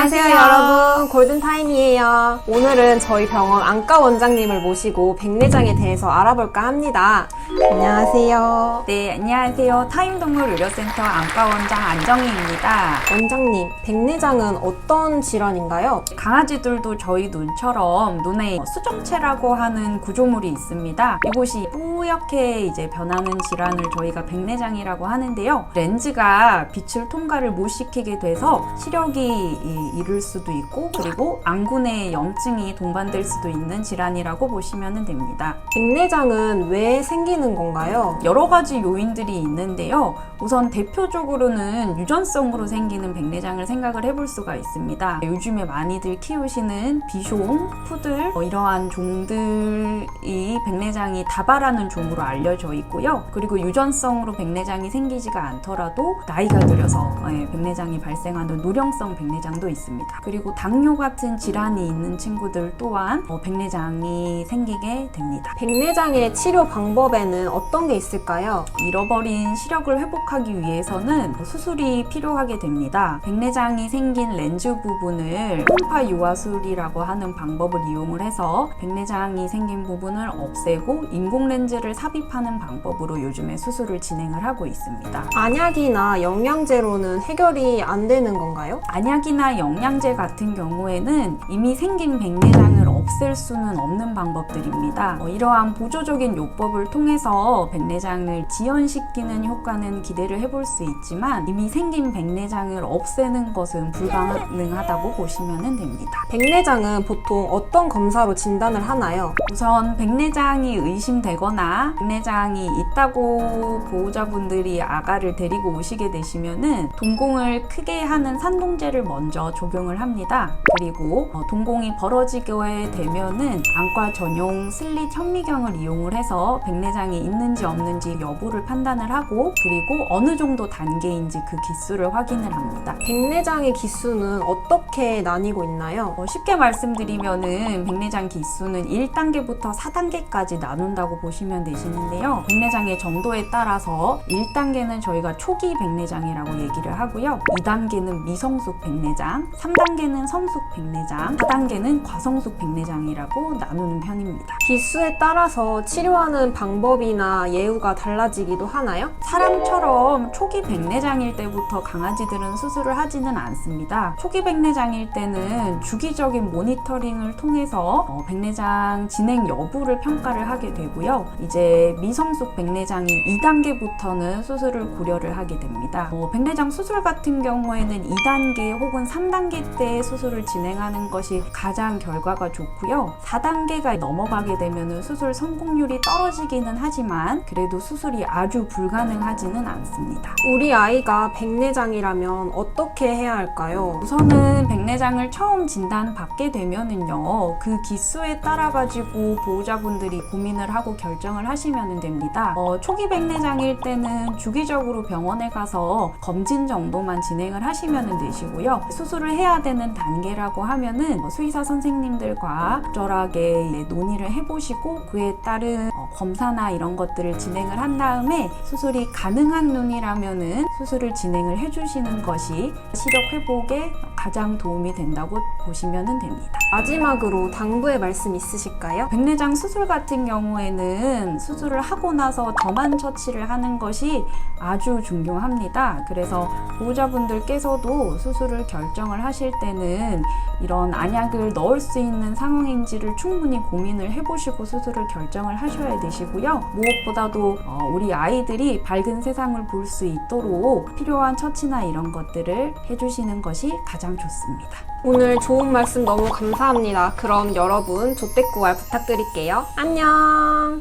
안녕하세요 여러분, 골든타임이에요. 오늘은 저희 병원 안과 원장님을 모시고 백내장에 대해서 알아볼까 합니다. 안녕하세요. 네, 안녕하세요. 타임동물의료센터 안과원장 안정희입니다. 원장님, 백내장은 어떤 질환인가요? 강아지들도 저희 눈처럼 눈에 수정체라고 하는 구조물이 있습니다. 이곳이 뿌옇게 이제 변하는 질환을 저희가 백내장이라고 하는데요. 렌즈가 빛을 통과를 못 시키게 돼서 시력이 잃을 수도 있고, 그리고 안구내에 염증이 동반될 수도 있는 질환이라고 보시면 됩니다. 백내장은 왜 생기는 건가요? 여러 가지 요인들이 있는데요. 우선 대표적으로는 유전성으로 생기는 백내장을 생각을 해볼 수가 있습니다. 요즘에 많이들 키우시는 비숑, 푸들 이러한 종들이 백내장이 다발하는 종으로 알려져 있고요. 그리고 유전성으로 백내장이 생기지가 않더라도 나이가 들어서 백내장이 발생하는 노령성 백내장도 있습니다. 그리고 당뇨 같은 질환이 있는 친구들 또한 백내장이 생기게 됩니다. 백내장의 치료 방법에는 어떤 게 있을까요? 잃어버린 시력을 회복하기 위해서는 수술이 필요하게 됩니다. 백내장이 생긴 렌즈 부분을 초음파 유화술이라고 하는 방법을 이용을 해서 백내장이 생긴 부분을 없애고 인공 렌즈를 삽입하는 방법으로 요즘에 수술을 진행을 하고 있습니다. 안약이나 영양제로는 해결이 안 되는 건가요? 안약이나 영양제 같은 경우에는 이미 생긴 백내장을 없앨 수는 없는 방법들입니다. 이러한 보조적인 요법을 통해서 백내장을 지연시키는 효과는 기대를 해볼 수 있지만 이미 생긴 백내장을 없애는 것은 불가능하다고 보시면 됩니다. 백내장은 보통 어떤 검사로 진단을 하나요? 우선 백내장이 의심되거나 백내장이 있다고 보호자분들이 아가를 데리고 오시게 되시면은 동공을 크게 하는 산동제를 먼저 적용을 합니다. 그리고 동공이 벌어지게 되면은 안과 전용 슬릿 현미경을 이용을 해서 백내장이 있는지 없는지 여부를 판단을 하고, 그리고 어느 정도 단계인지 그 기수를 확인을 합니다. 백내장의 기수는 어떻게 나뉘고 있나요? 쉽게 말씀드리면은 백내장 기수는 1단계부터 4단계까지 나눈다고 보시면 되시는데요. 백내장의 정도에 따라서 1단계는 저희가 초기 백내장이라고 얘기를 하고요. 2단계는 미성숙 백내장, 3단계는 성숙 백내장, 4단계는 과성숙 백내장이라고 나누는 편입니다. 기수에 따라서 치료하는 방법이나 예후가 달라지기도 하나요? 사람처럼 초기 백내장일 때부터 강아지들은 수술을 하지는 않습니다. 초기 백내장일 때는 주기적인 모니터링을 통해서 백내장 진행 여부를 평가를 하게 되고요. 이제 미성숙 백내장인 2단계부터는 수술을 고려를 하게 됩니다. 백내장 수술 같은 경우에는 2단계 혹은 3단계 때 수술을 진행하는 것이 가장 결과가 좋고요. 4단계가 넘어가게 되면 수술 성공률이 떨어지기는 하지만 그래도 수술이 아주 불가능하지는 않습니다. 우리 아이가 백내장이라면 어떻게 해야 할까요? 우선은 백내장을 처음 진단받게 되면은요, 그 기수에 따라 가지고 보호자분들이 고민을 하고 결정을 하시면 됩니다. 초기 백내장일 때는 주기적으로 병원에 가서 검진 정도만 진행을 하시면 되시고요. 수술을 해야 되는 단계라고 하면은 수의사 선생님들과 적절하게 논의를 해보시고 그에 따른 검사나 이런 것들을 진행을 한 다음에 수술이 가능한 눈이라면은 수술을 진행을 해주시는 것이 시력 회복에 가장 도움이 된다고 보시면 됩니다. 마지막으로 당부의 말씀 있으실까요? 백내장 수술 같은 경우에는 수술을 하고 나서 저만 처치를 하는 것이 아주 중요합니다. 그래서 보호자분들께서도 수술을 결정을 하실 때는 이런 안약을 넣을 수 있는 상황인지를 충분히 고민을 해보시고 수술을 결정을 하셔야 되시고요. 무엇보다도 우리 아이들이 밝은 세상을 볼 수 있도록 필요한 처치나 이런 것들을 해주시는 것이 가장 좋습니다. 오늘 좋은 말씀 너무 감사합니다. 그럼 여러분 조댓구알 부탁드릴게요. 안녕.